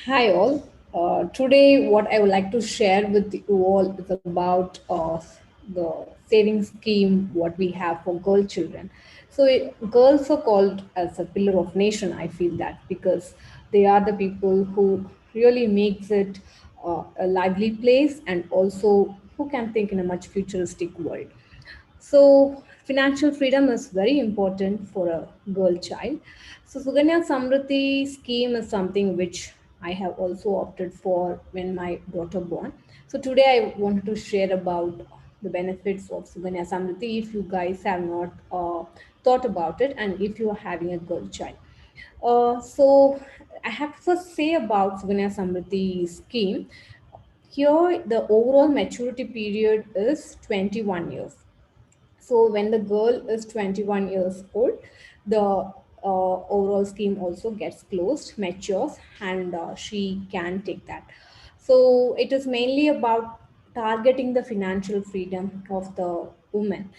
Hi all. Today, what I would like to share with you all is about the saving scheme what we have for girl children. Girls are called as a pillar of nation. I feel that because they are the people who really makes it a lively place and also who can think in a much futuristic world. So, financial freedom is very important for a girl child. So, Sukanya Samriddhi scheme is something which I have also opted for when my daughter born. So, today I wanted to share about the benefits of Sukanya Samriddhi if you guys have not thought about it and if you are having a girl child. So, I have to first say about Sukanya Samriddhi scheme. Here, the overall maturity period is 21 years. So when the girl is 21 years old, the overall scheme also gets closed, matures, and she can take that. So it is mainly about targeting the financial freedom of the woman.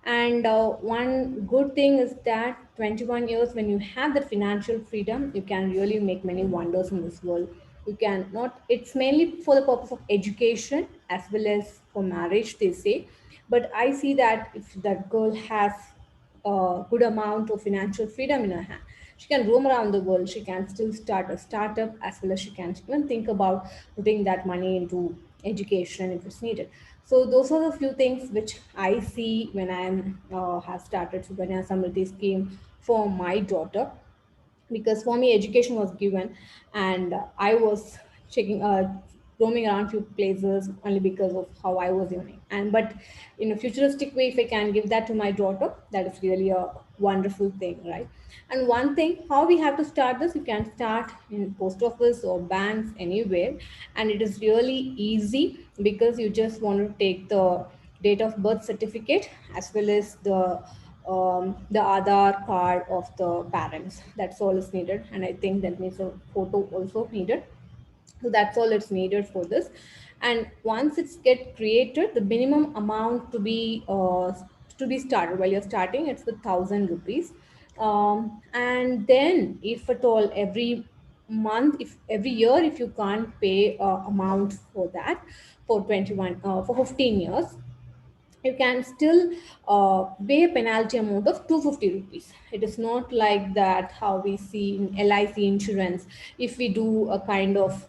And one good thing is that 21 years, when you have that financial freedom, you can really make many wonders in this world. You can not, it's mainly for the purpose of education as well as for marriage, they say. But I see that if that girl has a good amount of financial freedom in her hand, she can roam around the world. She can still start a startup as well as she can even think about putting that money into education if it's needed. So those are the few things which I see when I have started Sukanya Samriddhi scheme for my daughter, because for me education was given, and I was checking roaming around few places only because of how I was earning. And but in a futuristic way, if I can give that to my daughter, that is really a wonderful thing, right? And one thing, how we have to start this, you can start in post office or banks anywhere, and it is really easy because you just want to take the date of birth certificate as well as the Aadhaar card of the parents. That's all is needed, and I think that means a photo also needed. So that's all it's needed for this. And once it's get created, the minimum amount to be started while you're starting, it's the 1,000 rupees. And then if at all every month, if every year, if you can't pay amount for that for 21 for 15 years, you can still pay a penalty amount of 250 rupees. It is not like that how we see in LIC insurance. If we do a kind of,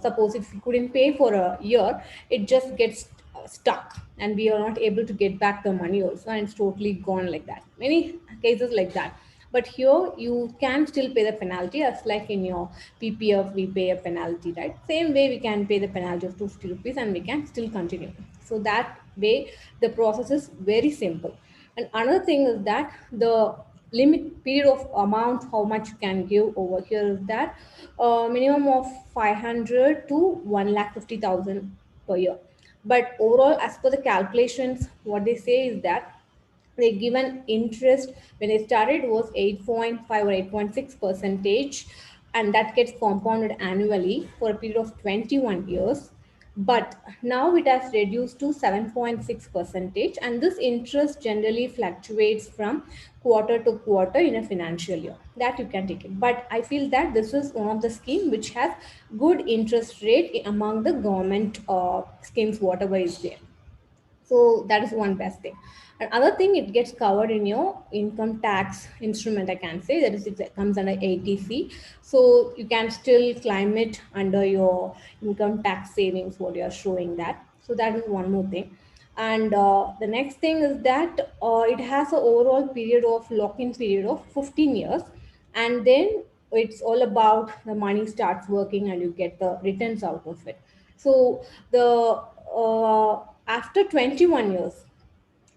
suppose if we couldn't pay for a year, it just gets stuck and we are not able to get back the money also, and it's totally gone like that. Many cases like that. But here you can still pay the penalty, as like in your PPF we pay a penalty, right? Same way we can pay the penalty of 250 rupees and we can still continue. So that way the process is very simple. And another thing is that the limit period of amount how much you can give over here is that minimum of 500 to 1,50,000 per year. But overall, as per the calculations, what they say is that they given interest when they started was 8.5 or 8.6 percentage, and that gets compounded annually for a period of 21 years. But now it has reduced to 7.6 percentage, and this interest generally fluctuates from quarter to quarter in a financial year, that you can take it. But I feel that this is one of the scheme which has good interest rate among the government schemes whatever is there. So that is one best thing. Another thing, it gets covered in your income tax instrument, I can say. That is, it comes under ATC. So you can still claim it under your income tax savings, what you are showing that. So that is one more thing. And the next thing is that it has an overall period of lock-in period of 15 years. And then it's all about the money starts working and you get the returns out of it. So the after 21 years,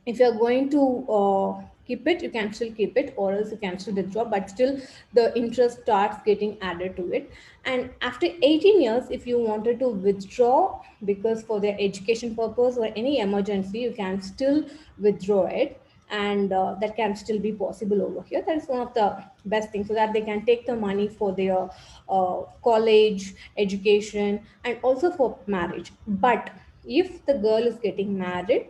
if you're going to keep it, you can still keep it, or else you can still withdraw, but still the interest starts getting added to it. And after 18 years, if you wanted to withdraw because for their education purpose or any emergency, you can still withdraw it. And that can still be possible over here. That is one of the best things, so that they can take the money for their college education and also for marriage. But if the girl is getting married,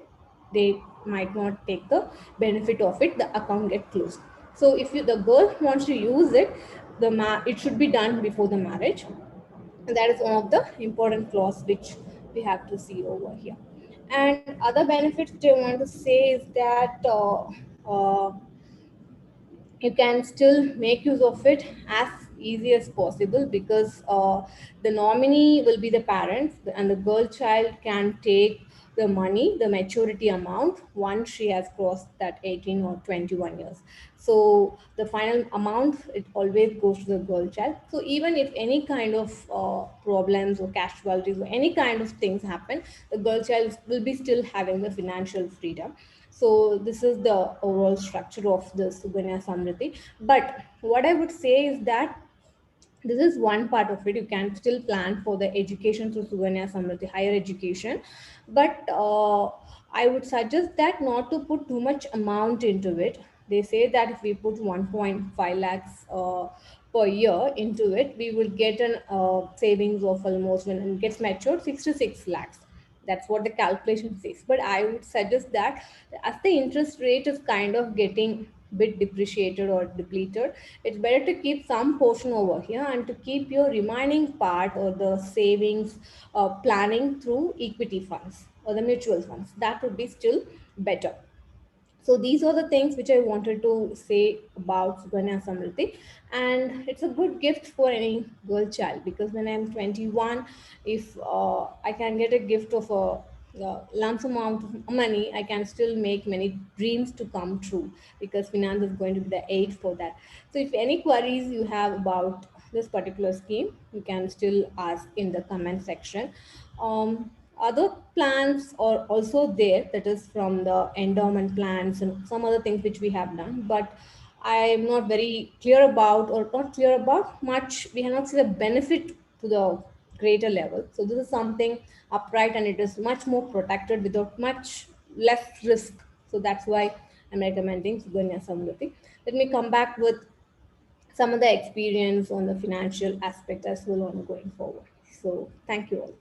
they might not take the benefit of it, the account get closed. So if you, the girl wants to use it, it should be done before the marriage. And that is one of the important clause which we have to see over here. And other benefits which I want to say is that you can still make use of it as easy as possible, because the nominee will be the parents, and the girl child can take the money, the maturity amount, once she has crossed that 18 or 21 years. So the final amount, it always goes to the girl child. So even if any kind of problems or casualties or any kind of things happen, the girl child will be still having the financial freedom. So this is the overall structure of the Sukanya Samriddhi. But what I would say is that this is one part of it. You can still plan for the education through Sukanya Samriddhi, higher education. But I would suggest that not to put too much amount into it. They say that if we put 1.5 lakhs per year into it, we will get an savings of almost, when it gets matured, 66 lakhs. That's what the calculation says. But I would suggest that as the interest rate is kind of getting bit depreciated or depleted, it's better to keep some portion over here and to keep your remaining part or the savings planning through equity funds or the mutual funds. That would be still better. So these are the things which I wanted to say about Sukanya Samriddhi. And it's a good gift for any girl child, because when I'm 21, if I can get a gift of a lump sum amount of money, I can still make many dreams to come true, because finance is going to be the aid for that. So if any queries you have about this particular scheme, you can still ask in the comment section. Other plans are also there, that is from the endowment plans and some other things which we have done, but I am not very clear about, or not clear about much, we have not seen the benefit to the greater level. So this is something upright, and it is much more protected without much less risk. So that's why I'm recommending Suganya Samriddhi. Let me come back with some of the experience on the financial aspect as well on going forward. So thank you all.